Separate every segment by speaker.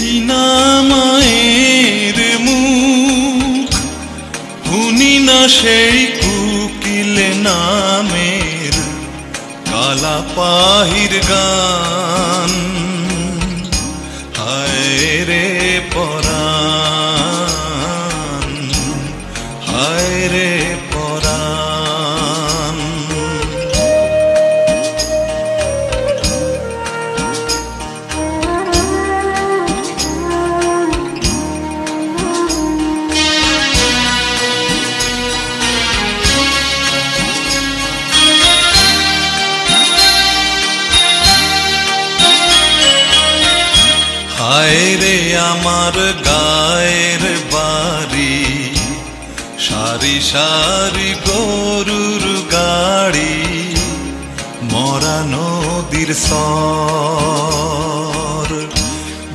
Speaker 1: দেখি না মায়ের মুখ, শুনি না সেই কুকিল নামের কালা পাহির গান। হায় রে পরাণ, হায় রে পরাণ। হায় রে আমার গায়ের বাড়ি, সারি সারি গরুর গাড়ি, মরা নদীর সর,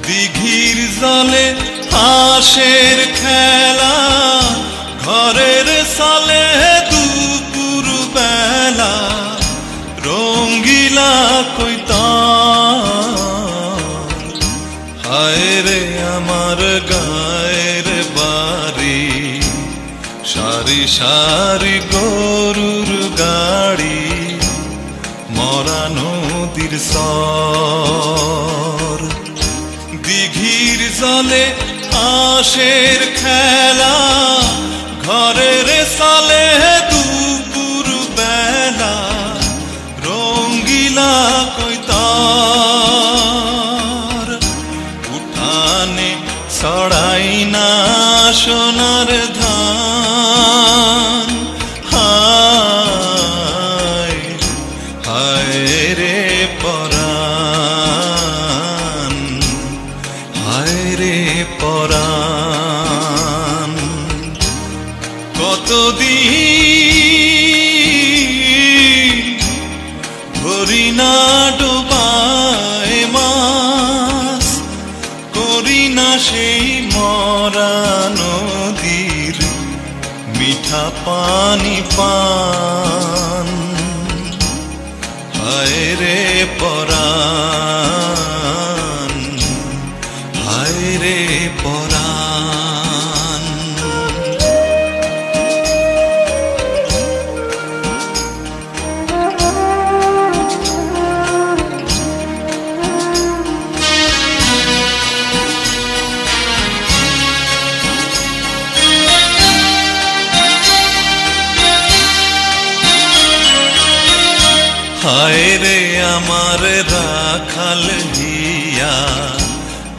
Speaker 1: দিঘির জলে হাঁসের খেলা, ঘরের সালে দুপুর বেলা, রঙ্গিলা কৈতার। হায় রে আমার গায়ের বাড়ি, সারি সারি গরুর গাড়ি, মরা নদীর সর, দিঘির জলে হাঁসের খেলা, ঘরের সালে দুপুর বেলা, রঙ্গিলা কৈতার। উঠানে ছড়াই না সোনার ধান, হায় হায় রে পরাণ, হায় রে পরাণ। কতদিন ধরি না ডোবায় মাছ, করি না সেই মরা নদীর মিঠা পানি পান। হায় রে পরাণ, হায় রে পরাণ। হায় রে আমার রাখাল হিয়া,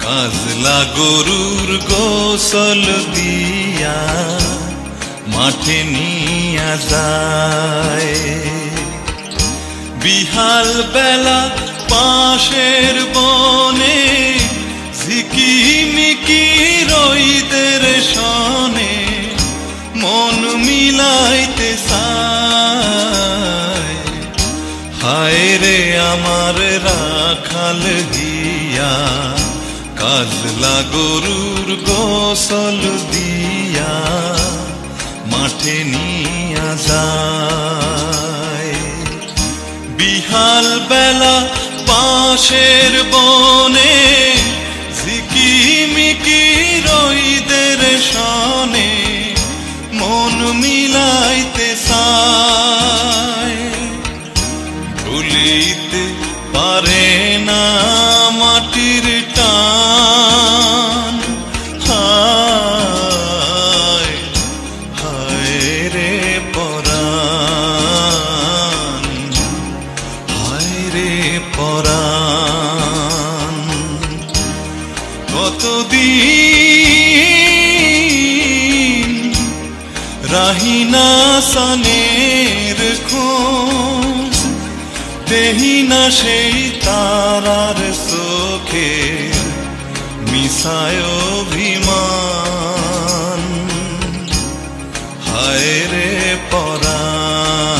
Speaker 1: কাজলা গরুর গোসল দিয়া, মাঠে নিয়া যায়। বিহাল বেলা পাশের বনে, ঝিকিমিকি রইদের সনে, মন মিলাইতে চায়। হায় রে আমার রাখাল হিয়া, কাজলা গরুর গোসল দিয়া, মাঠে নিয়া যায়। বিহাল বেলা পাশের বনে, ঝিকিমিকি রইদের সনে, মন মিলাইতে চায়। ভুলিতে পারে না মাটির টান, হায় হায় রে পরাণ, হায় রে পরাণ। কতদিন রাহিনা সানের খোঁজ, দেহি না সেই তারার চোখে মিশায় অভিমান। হায় রে পরাণ,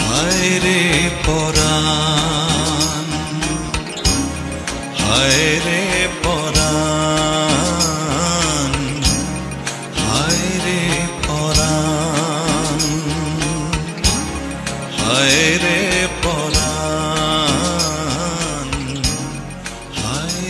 Speaker 1: হায় রে পরাণ, হায় রে পরাণ, হায় রে পরাণ, হায় রে পরাণ, হায়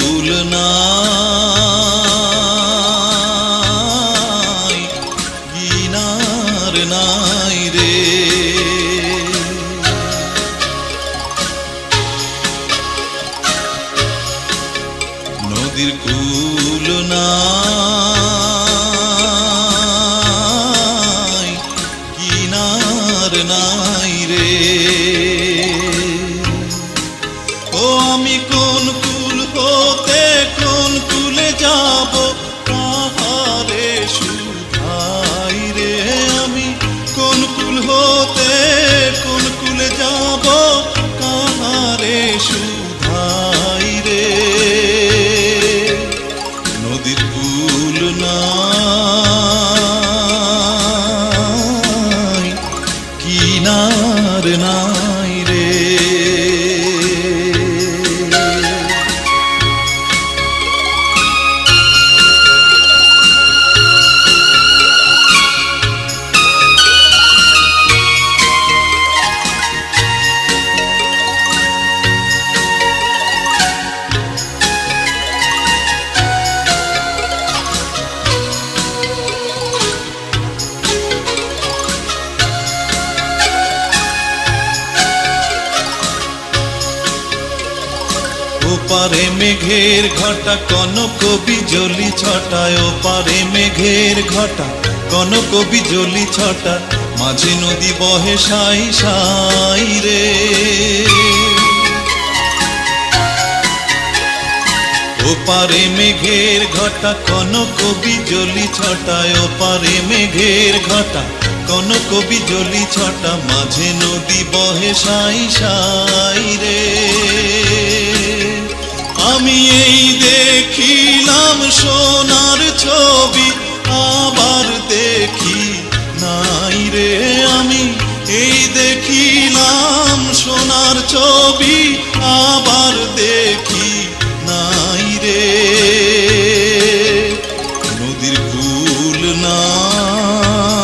Speaker 1: কুল নাই, কিনার নাই রে। নদীর কুল নাই, কিনার নাই রে। ও আমি কোন কুল হতে কোন কুলে যাব, কাহারে শুধাই রে। আমি কোন কুল হতে কোন কুলে যাব, কাহারে শুধাই রে। নদীর কুল নাই, কিনার নাই রে। ওপারে মেঘের ঘটা কনক বিজলি ছটায়, ওপারে মেঘের ঘটা কনক বিজলি ছটা, মাঝে নদী বহে সাই সাই রে। ওপারে মেঘের ঘটা কনক বিজলি ছটায়, ওপারে মেঘের ঘটা কনক বিজলি ছটা, মাঝে নদী বহে সাই সাই রে। আমি এই দেখিলাম সোনার ছবি, আবার দেখি নাই রে। আমি এই দেখিলাম সোনার ছবি, আবার দেখি নাই রে। নদীর কুল নাই,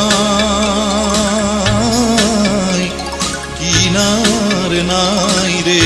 Speaker 1: কিনার নাই রে।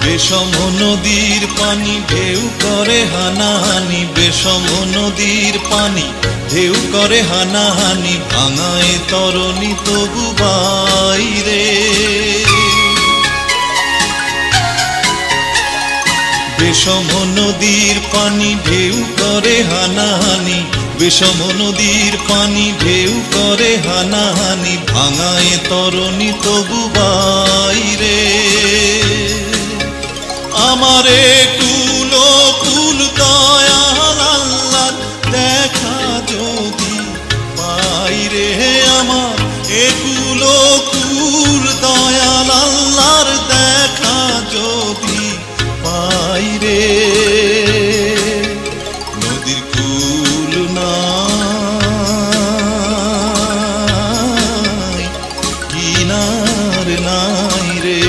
Speaker 1: বিষম নদীর পানি ঢেউ করে হানাহানি, বিষম নদীর পানি ঢেউ করে হানাহানি, ভাঙায় তরণী তবু বাইরে। বিষম নদীর পানি ঢেউ করে হানাহানি, বিষম নদীর পানি ঢেউ করে হানাহানি, ভাঙায় তরণী তবু বাইরে। আমারে কুল কুল দয়াল আল্লাহ দেখা যদি পাই রে। আমার এ কুল কুল দয়াল আল্লাহর দেখা যদি পাই রে। নদীর কুল নাই, কিনার নাই রে।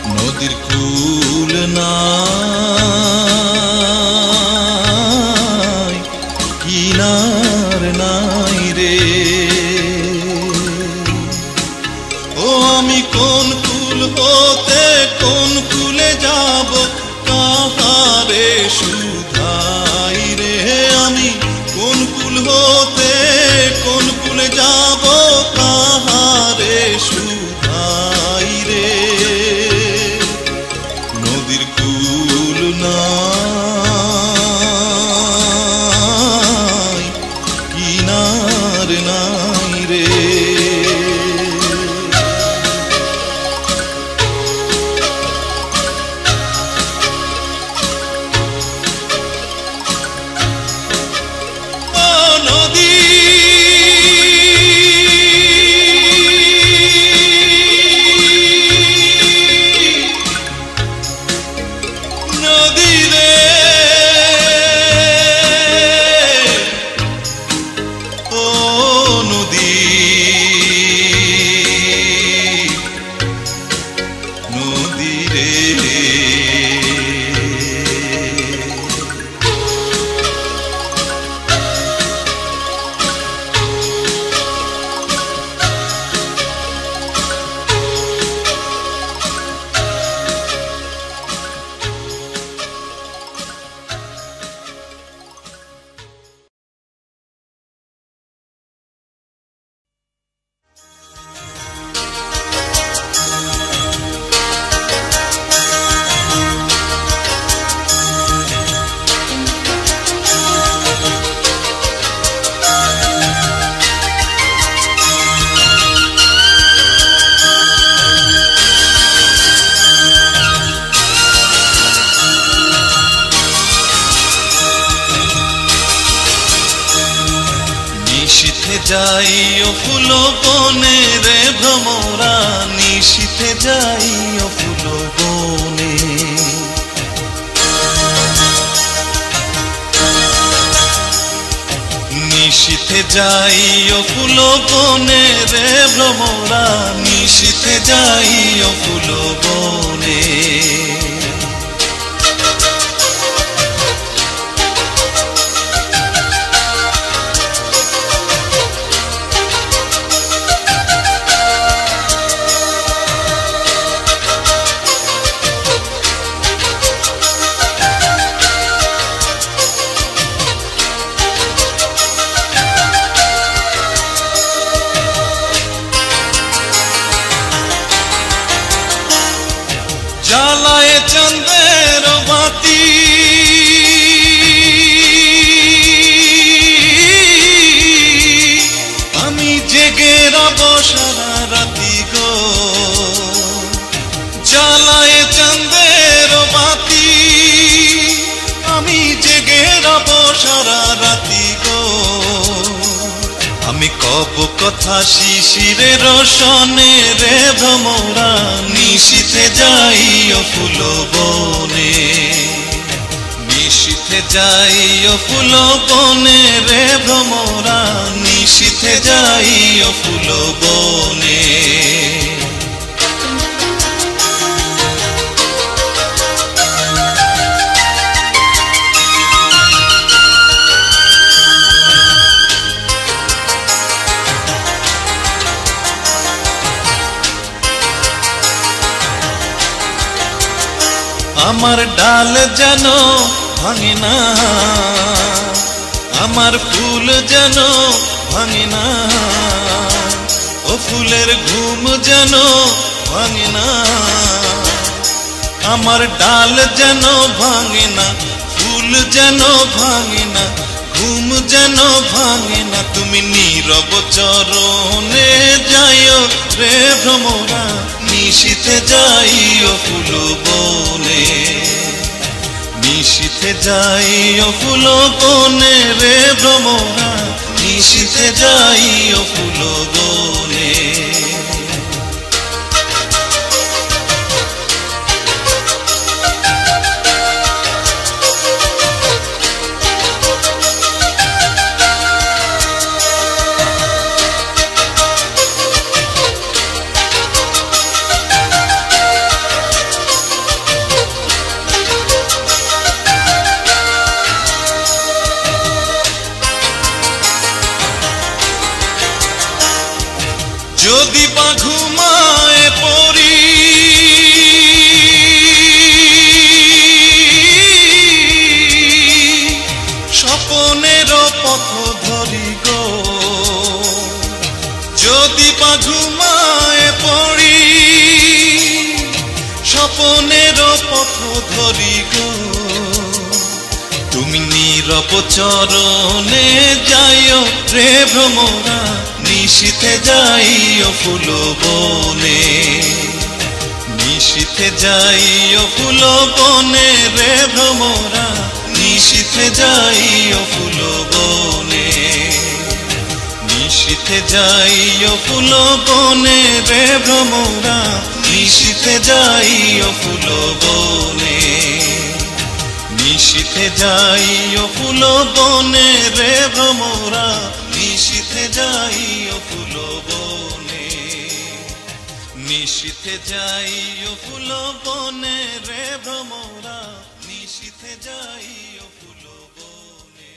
Speaker 1: নদীর কুল নাই, কিনার নাই রে। ও আমি কোন কুল হতে কোন কুলে যাব, কাহারে শুধাই রে। আমি কোন কুল হতে কোন কুলে যাব, কাহারে শুধাই রে। নদীর কুল নাই, কিনার নাই রে। নদী রে। যাইও ফুল বনে রে ভ্রমরা, নিশীথে যাইও ফুল বনে। নিশীথে যাইও ফুল বনে রে ভ্রমরা, নিশীথে যাইও ফুল বনে। জ্বালায় চন্দ্রের বাতি, আমি জেগে রব সারা রাতি গো। জ্বালায় চন্দ্রের বাতি, আমি জেগে রব সারা রাতি গো। আমি কব কথা শিশিরের রসনে রে ভ্রমরা, নিশীথে যাইও ফুল বনে। নিশীথে যাইও ফুল বনে রে ভ্রমরা, নিশীথে যাইও ফুল বনে। আমার ডাল যেন ভাঙে না, আমার ফুল যেন ভাঙে না, ও ফুলের ঘুম যেন ভাঙে না। আমার ডাল যেন ভাঙে না, ফুল যেন ভাঙে না, ঘুম যেন ভাঙে না। তুমি নীরব চরণে যাইও রে ভ্রমরা, নিশীথে যাইও ফুল বনে। নিশীথে যাইও ফুল বনে রে ভ্রমরা, নিশীথে যাইও ফুল বনে। যদি বা ঘুমায় পড়ি, স্বপনের পথ ধরি গো। যদি বা ঘুমায় পড়ি, স্বপনের পথ ধরি গো। তুমি নীরব চরণে যাইও রে ভ্রমরা, নিশীথে যাইও ফুল বনে। নিশীথে যাইও ফুল বনে রে ভ্রমরা, নিশীথে যাইও ফুল বনে। নিশীথে যাইও ফুল বনে রে ভ্রমরা, নিশীথে যাইও ফুল বনে। নিশীথে যাইও ফুল বনে রে ভ্রমরা, নিশীথে যাইও ফুল বনে। নিশীথে যাইও ফুল বনে রে ভ্রমরা, নিশীথে যাইও ফুল বনে।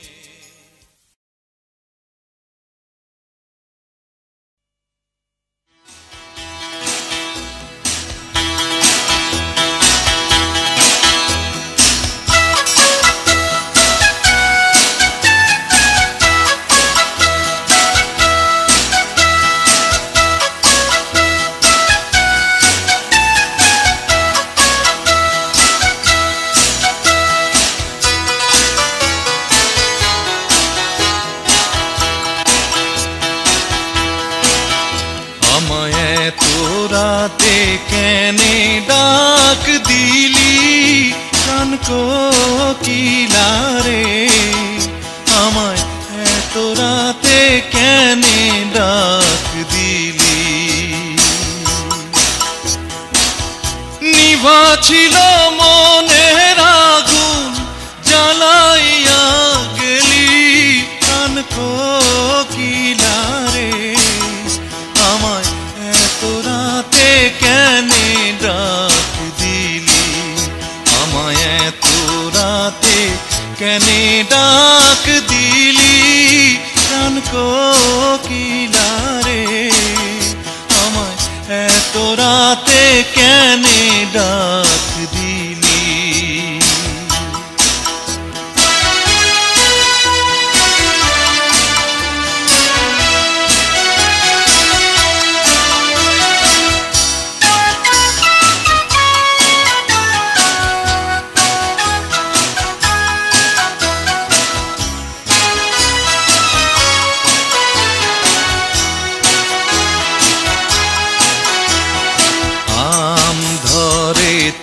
Speaker 2: তোরাতে কেনে ডাক দিলি কান কোকিলারে, আমায় তোরাতে কেনে ডাক দিলি। নিভা ছিল মনের আগুন জ্বালাইয়া গেলি কান কোকিলারে, আমায় তোরাতে কেনে ডাক দিলি, আমায় তোরাতে কেনে ডাক দিলি কান কোকিলারে, আমায় তোরাতে কেনে ডাক দিলি।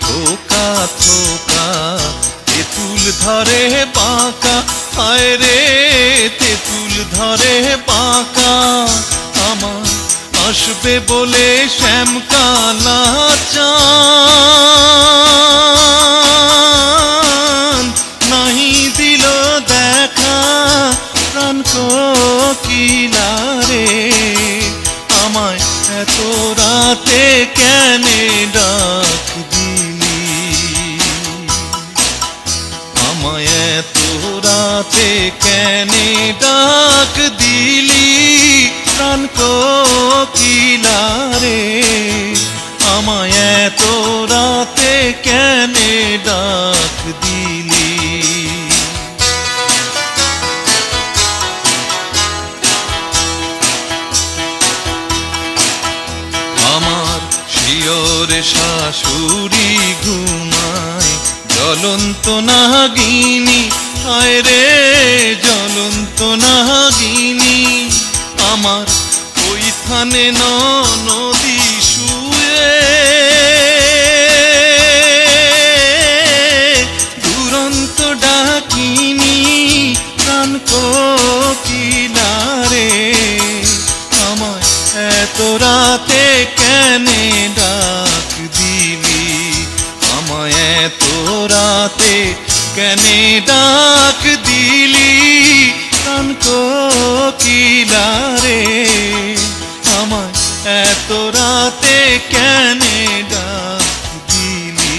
Speaker 2: থোকা থোকা তেঁতুল ধরে বাঁকা, হায় রে তেঁতুল ধরে বাঁকা, আমার আসবে বলে শ্যামকালা চাঁদ নাহি দিল দেখা প্রাণ কোকিলারে, আমায় এত রাতে কেনে ডাক দিলি, আমায় এত রাতে কেনে ডাক দিলি প্রাণ কোকিলারে, আমায় এত রাতে কেনে ডাক দিলি। আমার শিয়রে শাশুড়ি ঘুমায় জ্বলন্ত নাগিনী, হায় রে জ্বলন্ত নাগিনী, আমার ওই থানে নদী শুয়ে দুরন্ত ডাকিনী প্রাণ কোকিলারে, আমায় এত রাতে কেনে ডাক দিলি, আমায় এত রাতে কেনে ডাক দিলি প্রাণ কোকিলারে, আমায় এত রাতে কেনে ডাক দিলি।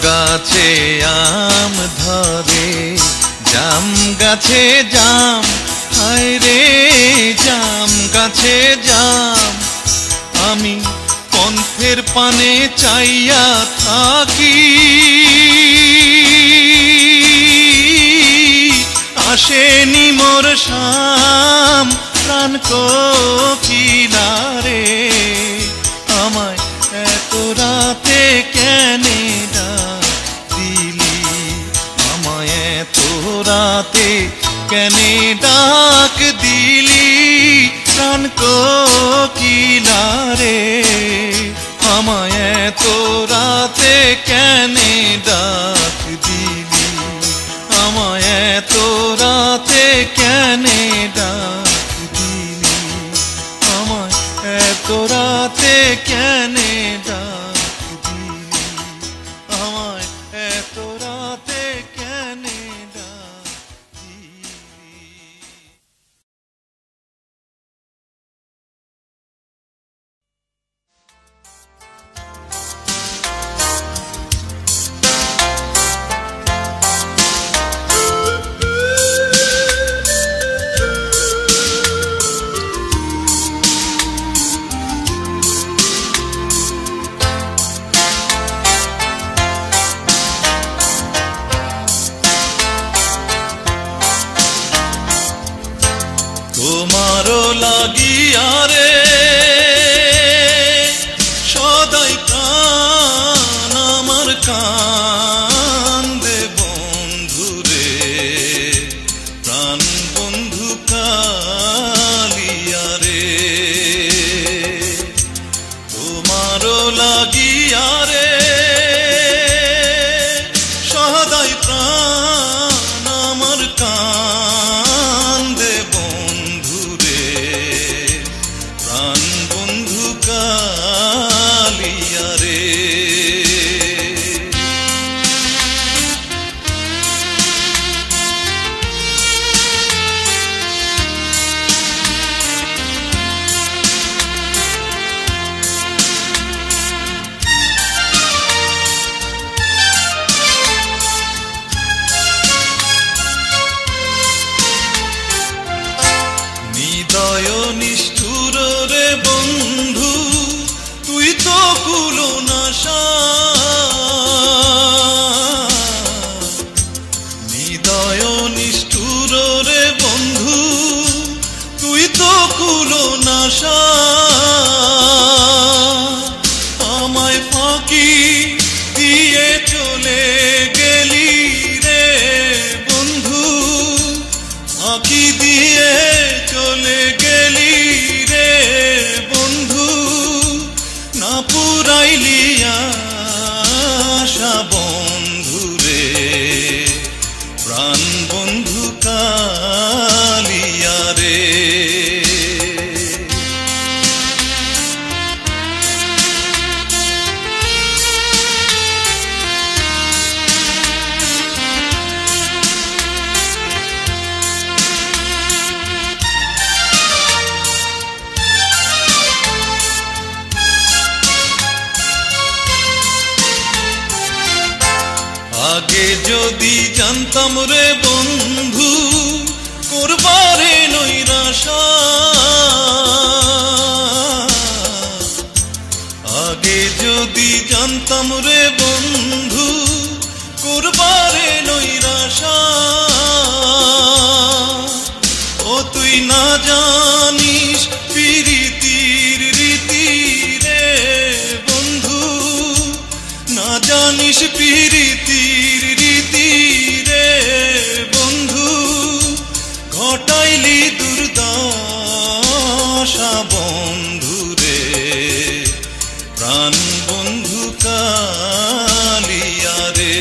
Speaker 2: গাছে আম ধরে জাম গাছে জাম, হায় রে জাম গাছে জাম, আমি পন্থের পানে চাইয়া থাকি, আসেনি মোর শাম প্রাণ কোকিলারে, আমায় এত রাতে কেনে ডাক দিলি, আমায় এত রাতে কেনে ডাক দিলি প্রাণ কোকিলারে, আমায় এত রাতে কেনে ডাক দিলি। এত রাতে কেনে ডাক দিলি আমায় এত রাতে কেনে ডাক দিলি আমায় এত রাতে কেনে ডাক দিলি তোমারও লাগিয়া রে সদাই প্রাণ আমার কান্দে বন্ধুরে প্রাণ বন্ধু কালিয়া রে তোমারও লাগিয়া রে সদাই প্রাণ আমার কান্দে প্রাণ বন্ধু কালিয়া রে নিদয় নিষ্ঠুর রে বন্ধু তুই তো কুলো নাশা নিদয় নিষ্ঠুর রে বন্ধু তুই তো কুলো নাশা আমায় ফাঁকি দিয়ে চলে গেলি রে বন্ধু ফাঁকি দিয়ে চলে গেলি রে বন্ধু না পুরাইলি আশা বন্ধু রে প্রাণ বন্ধু কালিয়া রে আগে যদি জানতাম রে বন্ধু করবারে নৈরাশা আগে যদি জানতাম রে বন্ধু করবারে নৈরাশা ও তুই না জানিস প্রীতির রীতি রে বন্ধু না জানিস প্রীতির রীতি রে বন্ধু ঘটাইলি দুর্দশা বন্ধু রে প্রাণ বন্ধু কালিয়া রে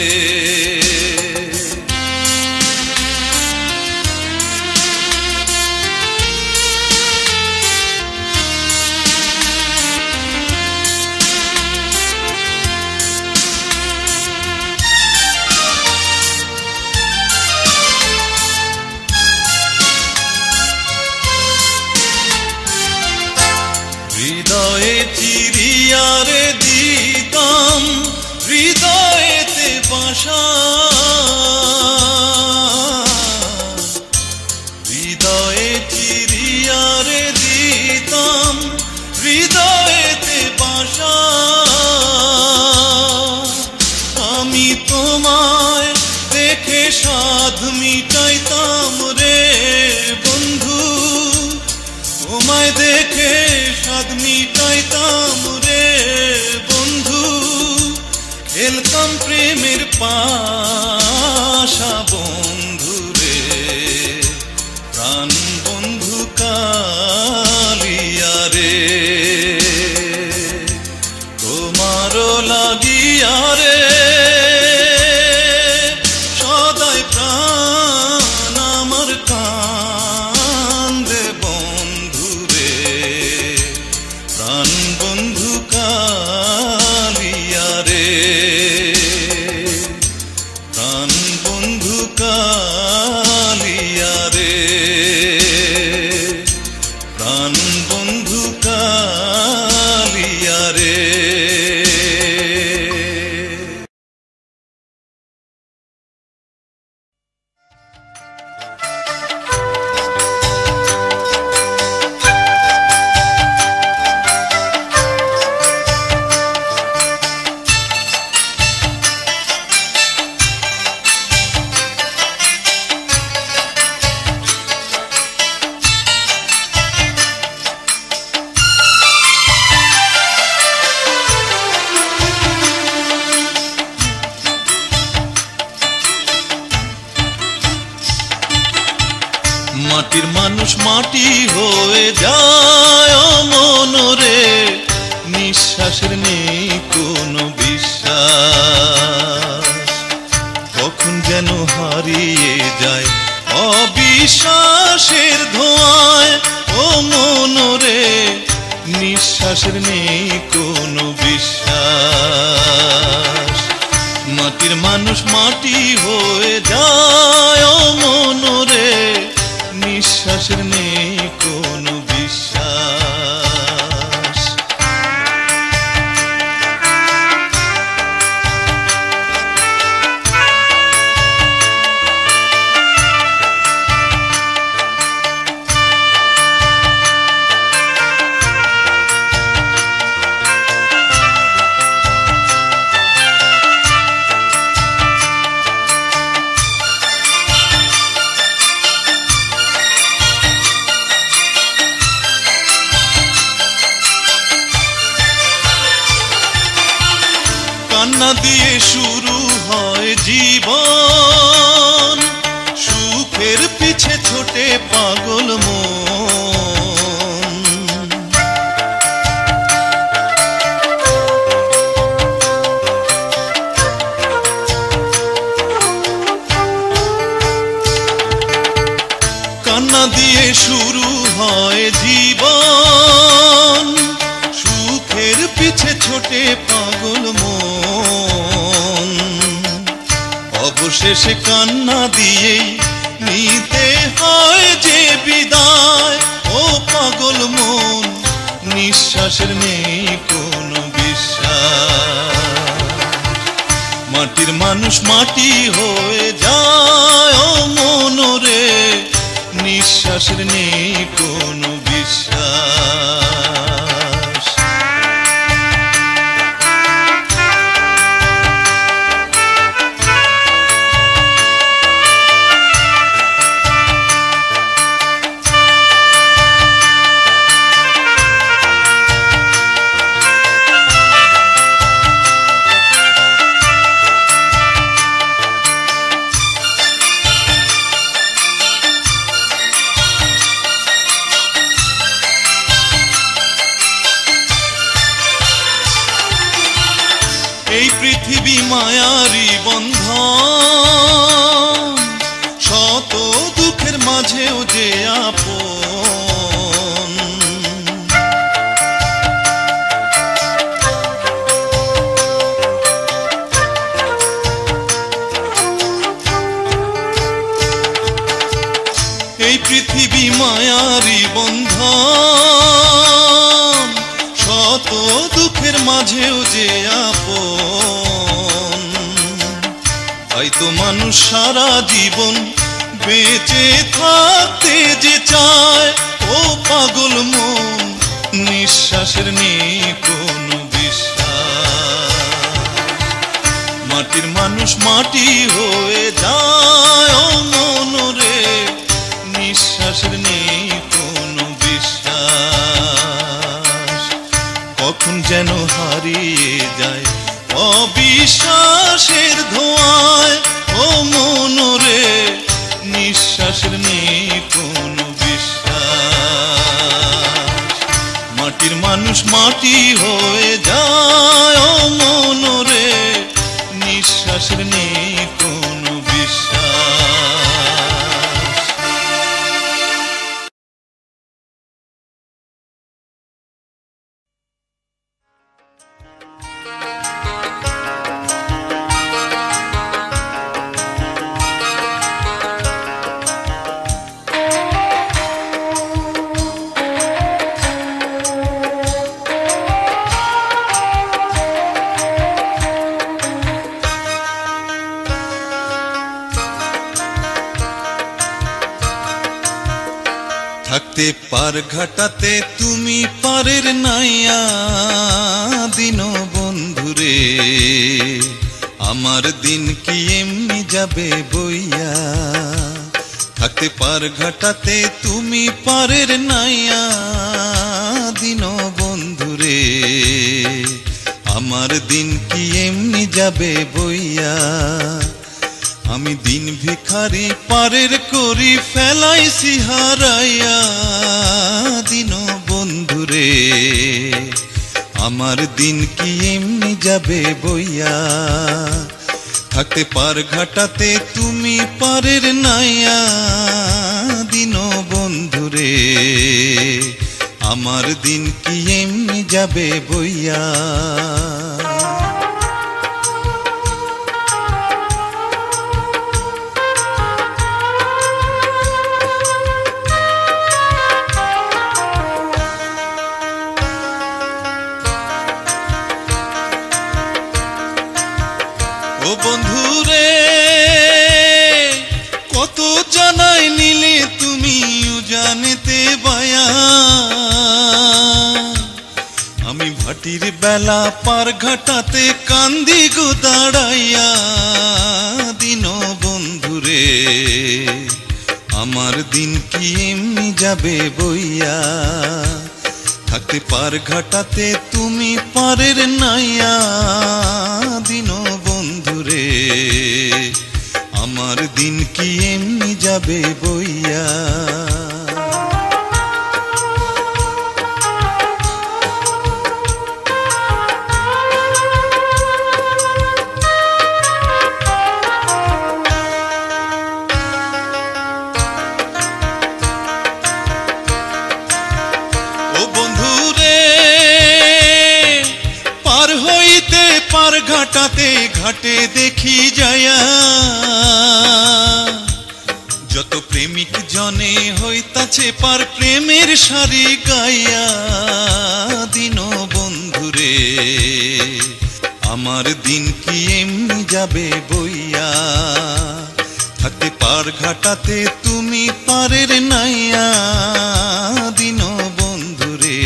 Speaker 2: হৃদয়ে চিরিয়া রে দিতাম হৃদয়েতে বাসা হৃদয়ে চিরিয়া রে দিতাম হৃদয়েতে বাসা আমি তোমায় দেখে সাধ মিটাইতাম রে বন্ধু তোমায় দেখে সাধ মিটাইতাম রে বন্ধু খেলতাম প্রেমের পাশা বন্ধু রে প্রাণ বন্ধু কালিয়া রে তোমারও লাগিয়া রে সদাই প্রাণ মাটির মানুষ মাটি হয়ে যায় মনরে, নিঃশ্বাসের নেই কোনো বিশ্বাস। কখন যেন হারিয়ে যায় অবিশ্বাসের ধোঁয়ায় ও মনরে, নিঃশ্বাসের নেই কোনো বিশ্বাস। মাটির মানুষ মাটি হয়ে যায় ও মনরে, নিঃশ্বাসের নেই কোনো বিশ্বাস। কান্না দিয়ে শুরু হয় জীবন, সুখের পিছে ছোটে পাগল মন। কান্না দিয়ে শুরু হয় জীবন, সুখের পিছে ছোটে পাগল মন। অবশেষে কান্না দিয়েই নিতে হয় যে বিদায় ও পাগল মন, নিঃশ্বাসের নেই কোনো বিশ্বাস। মাটির মানুষ মাটি হয়ে যায় ও মনরে, নিঃশ্বাসের নেই কোনো বিশ্বাস। এই পৃথিবী মায়ারি বন্ধন, শত দুঃখের মাঝেও যে আপন। এই পৃথিবী মায়ারি বন্ধন, শত দুঃখের মাঝেও যে আপন। তাই তো মানুষ সারা জীবন বেঁচে থাকতে যে চায় ও পাগল মন, নিঃশ্বাসের নেই কোনো বিশ্বাস। মাটির মানুষ মাটি হয়ে যায় ও মনরে, নিঃশ্বাসের নেই কোনো বিশ্বাস। কখন যেন হারিয়ে যায় অবিশ্বাসের ধোঁয়ায় ও মনরে, নিঃশ্বাসের নেই কোনো বিশ্বাস। মাটির মানুষ মাটি হয়ে যায় ও মনরে, নিঃশ্বাসের নেই কোনো বিশ্বাস। থাকতে পার ঘাটাতে তুমি পারের নাইয়া দিন বন্ধুরে, আমার দিন কি এমনি যাবে বইয়া। থাকতে পার ঘাটাতে তুমি পারের নাইয়া দিন বন্ধুরে, আমার দিন কি এমনি যাবে বইয়া। আমি দিন ভিখারি পারের করি ফেলাইছি হারাইয়া দিন বন্ধুরে আমার দিন কি এমনি যাবে বইয়া থাকতে পার ঘাটাতে তুমি পারের নাইয়া দিন বন্ধুরে আমার দিন কি এমনি যাবে বইয়া ও বন্ধুরে কত জানাই নিলে তুমি জানেতে বায়া আমি ভাটির বেলা পার ঘাটাতে কান্দি গো দাঁড়াইয়া দিন বন্ধুরে আমার দিন কি এমনি যাবে বইয়া থাকতে পার ঘাটাতে তুমি পারের নাইয়া দিন বন্ধুরে আমার দিন কি এমনি যাবে বইয়া ও বন্ধুরে পার হইতে পার ঘাটাতে ঘাটে দেখি যায়া যত প্রেমিক জনে হইতাছে পার প্রেমের সারি গাইয়া দিন বন্ধুরে আমার দিন কি এমনি যাবে বইয়া থাকতে পার ঘাটাতে তুমি পারের নাইয়া দিন বন্ধুরে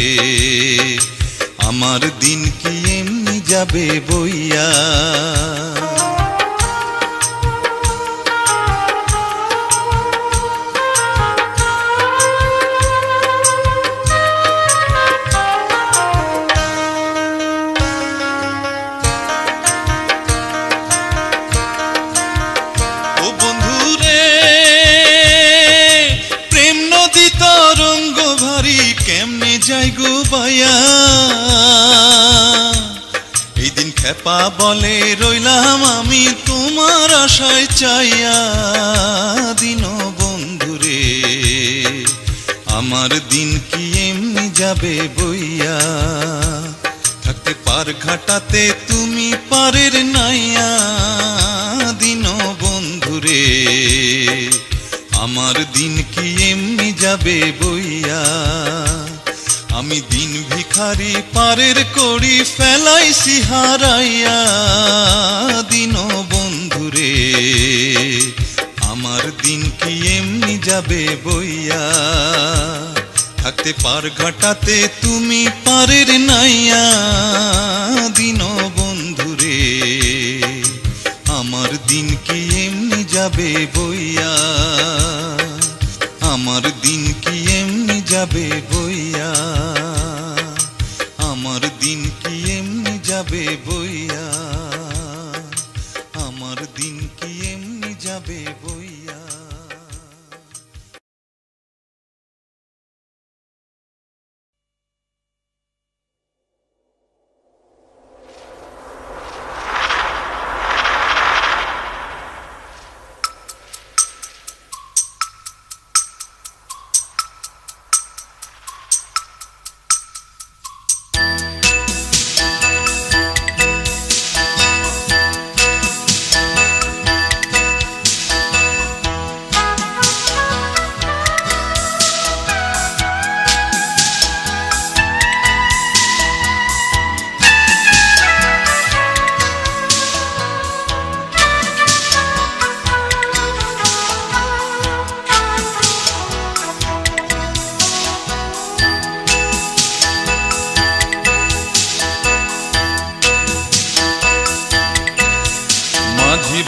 Speaker 2: আমার দিন কি এমনি যাবে বইয়া ও বন্ধুরে প্রেম নদী তরঙ্গ ভারী কেমনে যাই গো বায়া এই দিন খেপা বলে রইলাম আমি তোমার আশায় চাইয়া দিন বন্ধুরে আমার দিন কি এমনি যাবে বইয়া থাকতে পার ঘাটাতে তুমি পারের নাইয়া দিন বন্ধুরে আমার দিন কি এমনি যাবে বইয়া আমি দিন ভিখারি পারের করি ফেলাইছি হারাইয়া দিন বন্ধুরে আমার দিন কি এমনি যাবে বইয়া থাকতে পার ঘাটাতে তুমি পারের নাইয়া দিন বন্ধুরে আমার দিন কি এমনি যাবে বইয়া আমার দিন কি এমনি যাবে বইয়া আমার দিন কি এমনি যাবে বইয়া আমার দিন কি এমনি যাবে বইয়া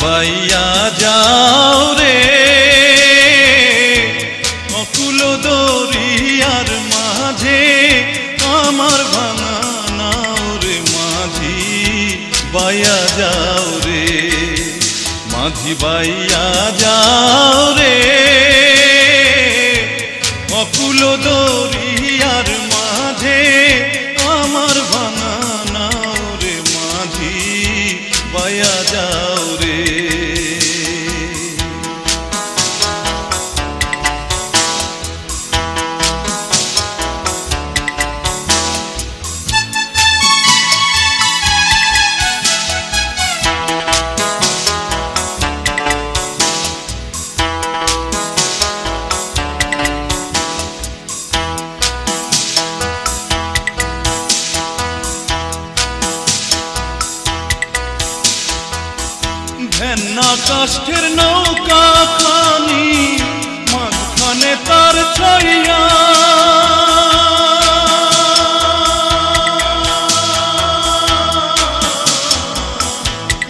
Speaker 2: বাইয়া যাও রে অকুল দরিয়ার মাঝে আমার ভাঙা নাও রে মাঝি বাইয়া যাও রে মাঝি বাইয়া কাষ্ঠের নৌকা খানি মাঝখানে তার ছাইয়া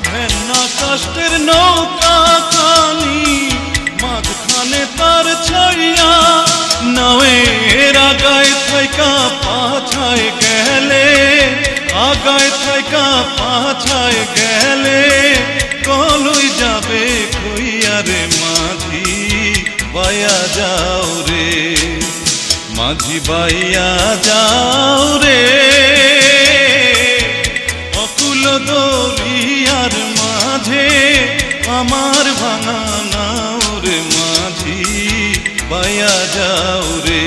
Speaker 2: ভেন্না কাষ্ঠের নৌকা খানি মাঝখানে তার ছাইয়া নাওয়ের আগায় থাইকা পাছায় গেলে আগায় থাইকা পাছায় গেলে কলই যাবে কইয়া রে মাঝি বাইয়া যাও রে মাঝি বাইয়া যাও রে অকুল দরিয়ার মাঝে আমার ভাঙা নাও রে মাঝি বাইয়া যাও রে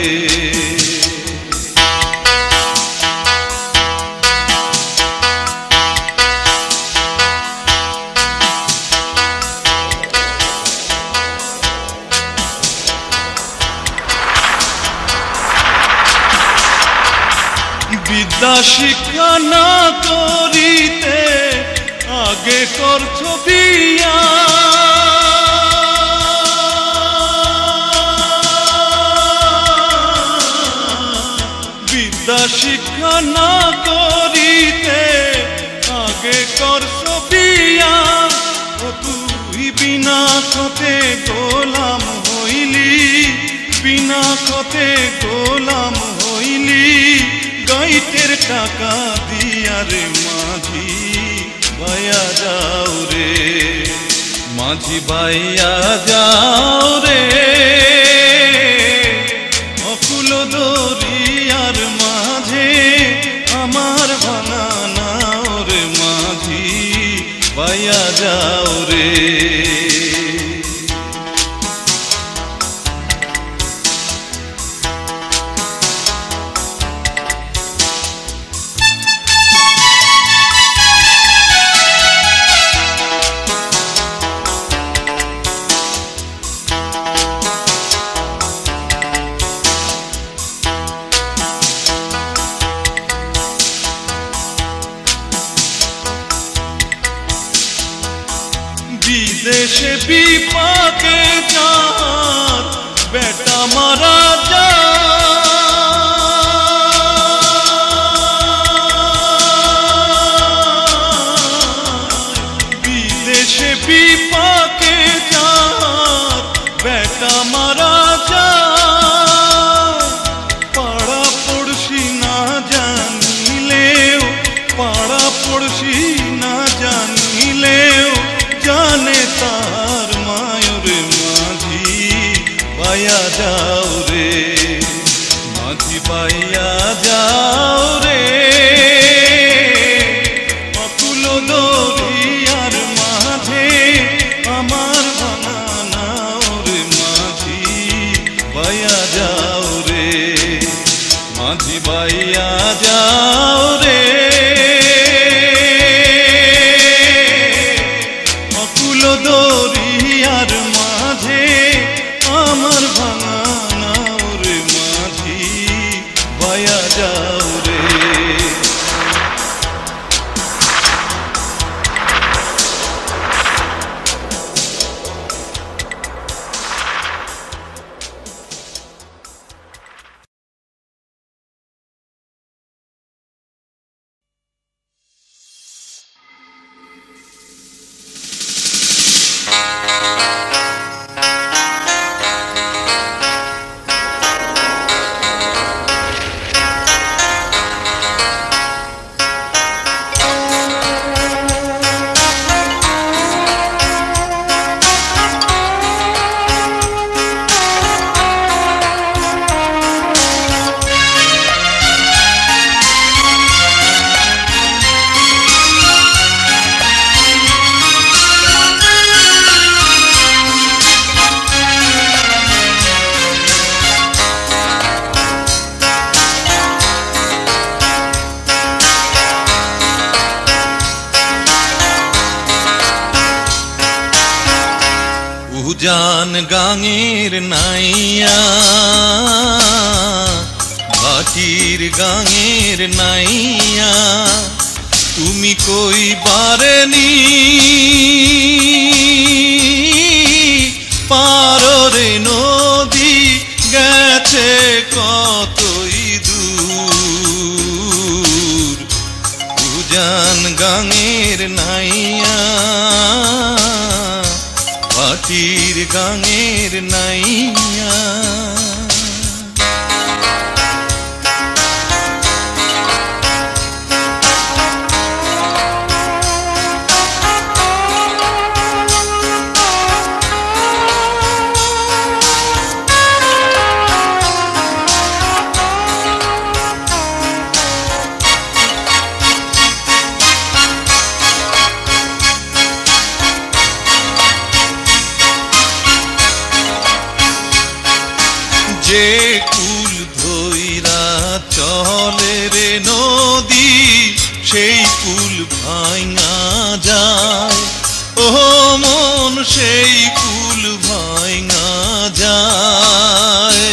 Speaker 2: বিদ্যা শিক্ষা না করিতে আগে করছো বিয়া বিদ্যা শিক্ষা না করিতে আগে করছো বিয়া ও তুই বিনা খতে গোলাম হইলি বিনা খতে গোলাম হইলি গাইতের টাকা দিয়া রে মাঝি বাইয়া যাও রে মাঝি বাইয়া যাও রে অকুল দরিয়ার মাঝে আমার ভাঙা নাও রে মাঝি বাইয়া যাও রে বিদেশে বিপাকে যার বেটা মারা যায় বিদেশে বিপাকে যার বেটা মারা যায় পাড়া পড়শি না জানিলেও পাড়া পড়শি না জানিলেও জানে তার মায়ুর মাঝি বাইয়া যাও রে মাঝি বাইয়া যাও রে অকুল দরিয়ার মাঝে আমার ভাঙা নাও রে মাঝি বাইয়া যাও রে মাঝি বাইয়া যাও রে দরিয়ার মাঝে আমার ভাঙা নাও রে মাঝি বাইয়া যাও রে
Speaker 1: উজান গাঙের নাইয়া বাটির গাঙের নাইয়া তুমি কই বারেনি
Speaker 2: পাররে নদী গেছে কতই দূর উজান গাঙের নাইয়া ভাটির গাঙের নাইয়া যে কুল ধইরা চলে রে নদী সেই কুল ভাঙা যায় ও মন সেই কুল ভাঙা যায়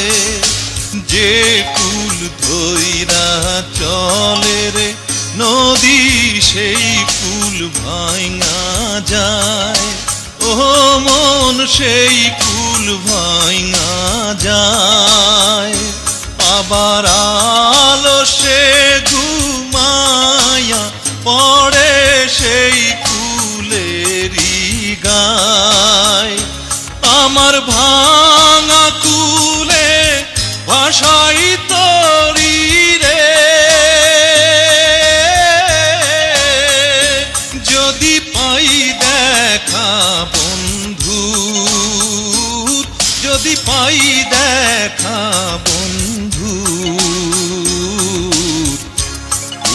Speaker 2: যে কুল ধইরা চলে রে নদী সেই কুল ভাঙা যায় ও মন সেই কুল ভাঙা যায় আবার আলসে ঘুমায়া পড়ে সেই কুলেরই গায় আমার ভাঙা কুলে ভাষাই তরি রে যদি পাই দেখা বন্ধুর যদি পাই দেখা বন্ধুর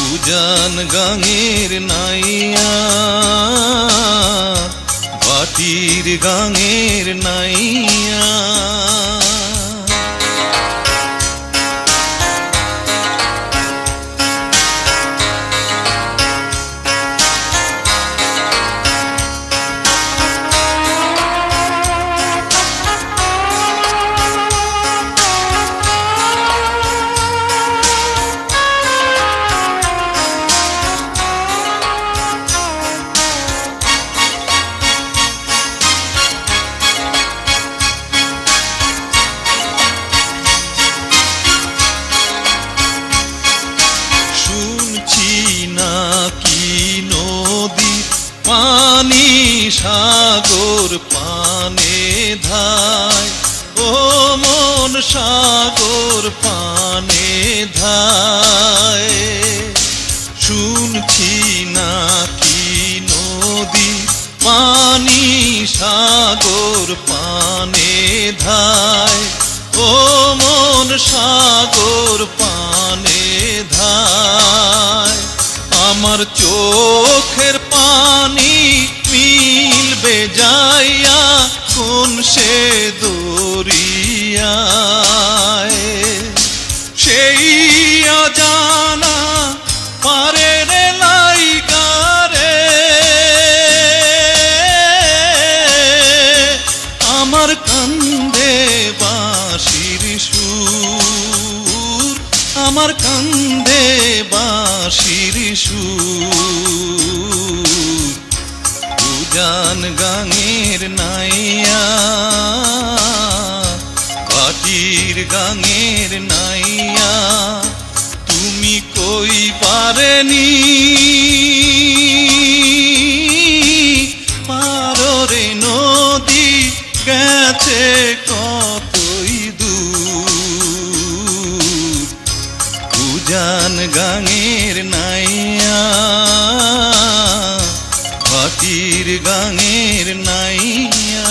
Speaker 2: উজান গাঙের নাইয়া ভাটির গাঙের নাইয়া পানি সাগর পানে ধায় ও মন সাগর পানে ধায় শুনছি নাকি নদী পানি সাগর পানে ধায় ও মন সাগর পানে ধায় আমার চোখের পানি মিলবে যাইয়া কোন সে দরিয়ায় সেই অজানা পারে রে লাইগারে আমার কান্দে বাঁশির সুর আমার কান্দে বাঁশির সুর উজান গাঙের নাইয়া ভাটির গাঙের নাইয়া তুমি কই পারেনি পাররে নদী গেছে কতই দূর উজান গাঙের নাইয়া ভাটির গাঙের নাইয়া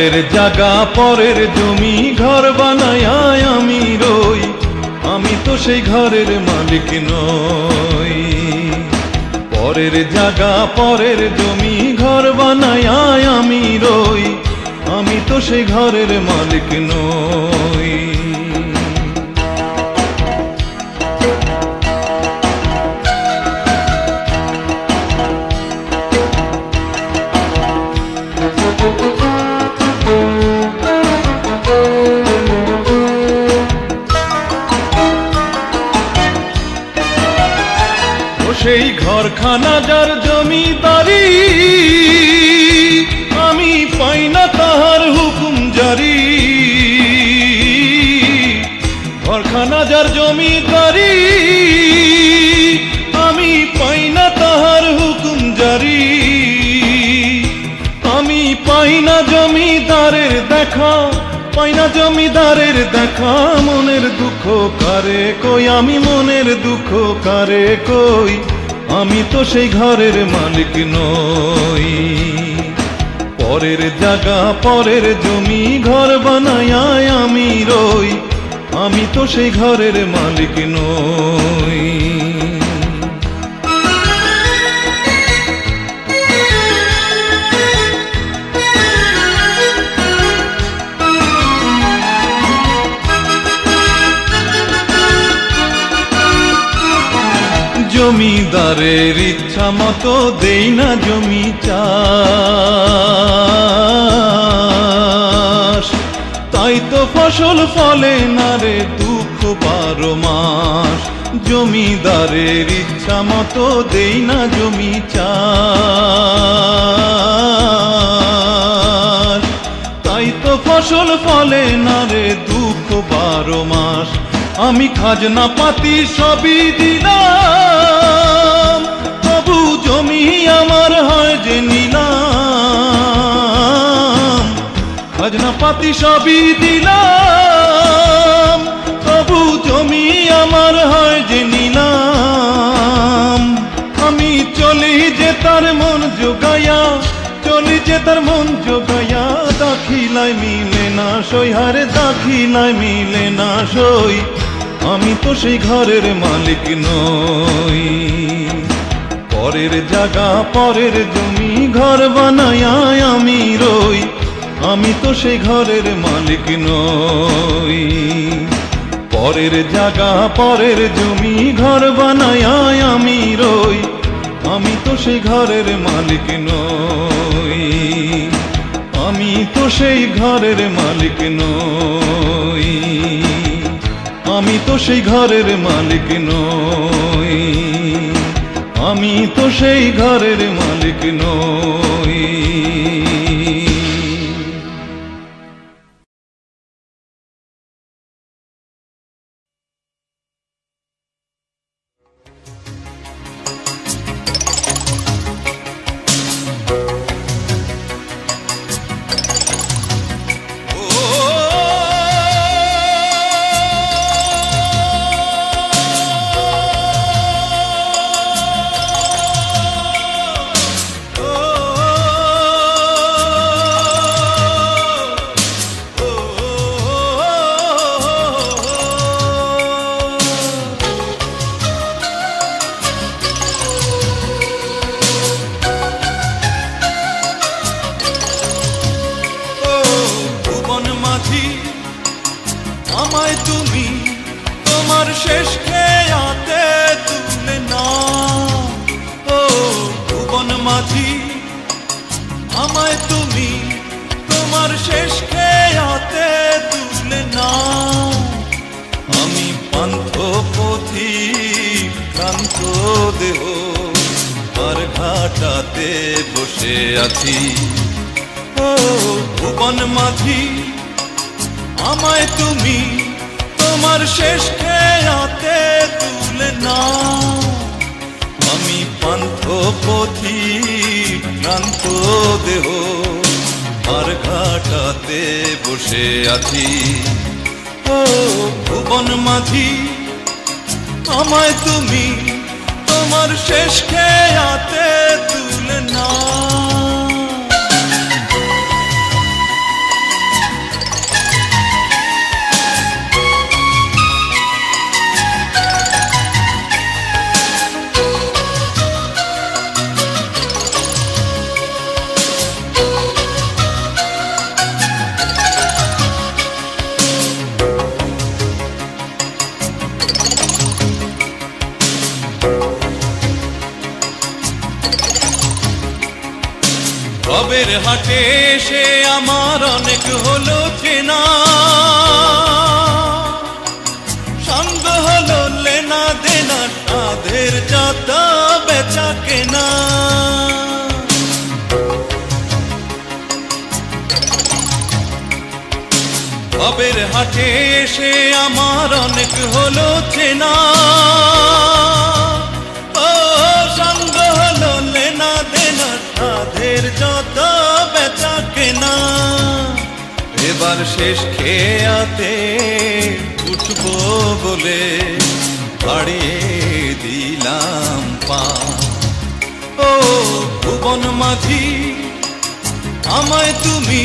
Speaker 2: পরের জায়গা পরের জমি ঘর বানায় আমি রই, আমি তো সেই ঘরের মালিক নই। পরের জায়গা পরের জমি ঘর বানায় আমি রই, আমি তো সেই ঘরের মালিক নই। সেই ঘরখানা যার জমিদারি, আমি পাই না তাহার হুকুম জারি। ঘরখানা যার জমিদারি, আমি পাই না তাহার হুকুম জারি। আমি পাই না জমিদারের দেখা, পাই না জমিদারের দেখা। মনের দুঃখ কারে কই, আমি মনের দুঃখ কারে কই, আমি তো সেই ঘরের মালিক নই। পরের জায়গা পরের জমি ঘর বানায় আমি রই, আমি তো সেই ঘরের মালিক নই। জমিদারের ইচ্ছা মতো দেই না জমি চাষ, তাই তো ফসল ফলে না রে দুঃখ 12 মাস। জমিদারের ইচ্ছা মতো দেই না জমি চাষ, তাই তো ফসল ফলে না রে দুঃখ 12 মাস। আমি খাজনা পাতি সবই দিলাম, তবু জমি আমার হয় যে নিলাম। খাজনা পাতি সবই দিলাম, তবু জমি আমার হয় যে নিলাম। আমি চলি যে তার মন জোগাইয়া, চলি যে তার মন জোগাইয়া। দাখিলায় মিলে না সই, হারে দাখিলায় মিলে না সই, আমি তো সেই ঘরের মালিক নই। পরের জায়গা পরের জমি ঘর বানায় আমি রই, আমি তো সেই ঘরের মালিক নই। পরের জায়গা পরের জমি ঘর বানায় আমি রই, আমি তো সেই ঘরের মালিক নই। আমি তো সেই ঘরের মালিক নই, আমি তো সেই ঘরের মালিক নই। আমি তো সেই ঘরের মালিক নই। আমায় তুমি তোমার শেষ খেয়াতে তুলে নাও। ও ভুবন মাঝি, আমায় তুমি তোমার শেষ খেয়াতে তুলে নাও। আমি পান্থ পথি ক্লান্ত দেহ আর ঘাটাতে বসে আছি। ও ভুবন মাঝি, আমায় তুমি তোমার শেষ খেয়াতে তুলে নাও। আমি পান্থ পথি ক্লান্ত দেহ আর ঘাটাতে বসে আছি। ও ভুবন মাঝি, আমায় তুমি তোমার শেষ খেয়াতে তুলে নাও।
Speaker 1: হাটে এসে আমার অনেক হলো চেনা, সঙ্গ হলো লেনা দেনা, তাদের যত বেচা কেনা। ভবের হাটে এসে আমার অনেক হলো চেনা, ও সঙ্গ হলো লেনা দেনা, তাদের যত বেচা কেনা। এবার শেষ খেয়াতে উঠবো বলে বাড়িয়ে দিলাম পা। ও ভুবন মাঝি আমায় তুমি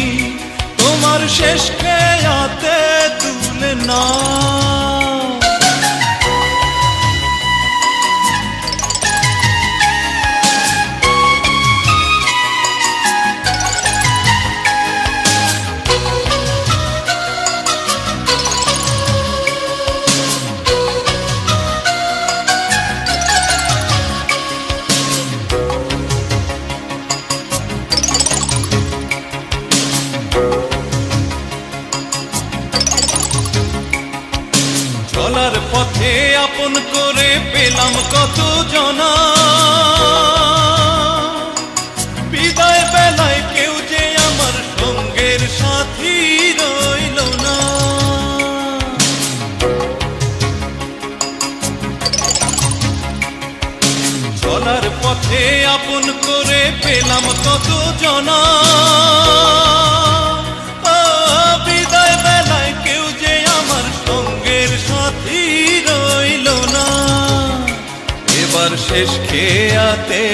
Speaker 1: তোমার শেষ খেয়াতে তুলে না। চলার পথে আপন করে পেলাম কত জনা, বিদায় বেলায় কেউ যে আমার সঙ্গের সাথী রইল না। চলার পথে আপন করে পেলাম কত জনা, বিদায় বেলায় কেউ যে আমার সঙ্গের সাথী রইল না। এবার শেষ খেয়াতে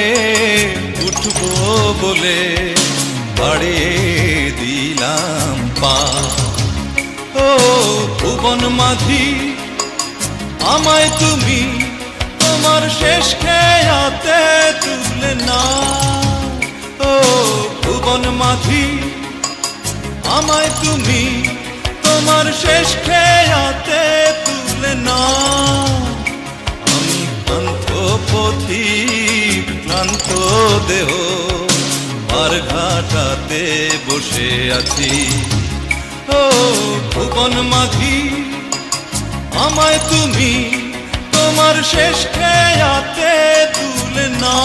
Speaker 1: উঠবো বলে বাড়িয়ে দিলাম পা। ও ভুবন মাঝি আমায় তুমি তোমার শেষ খেয়াতে তুলে না। ও ভুবন মাঝি আমায় তুমি তোমার শেষ খেয়াতে তুলে না। আমি ক্লান্ত পথিক ক্লান্ত দেহ আর ঘাটাতে বসে আছি। ও ভুবন মাঝি আমায় তুমি তোমার শেষ খেয়াতে তুলে না।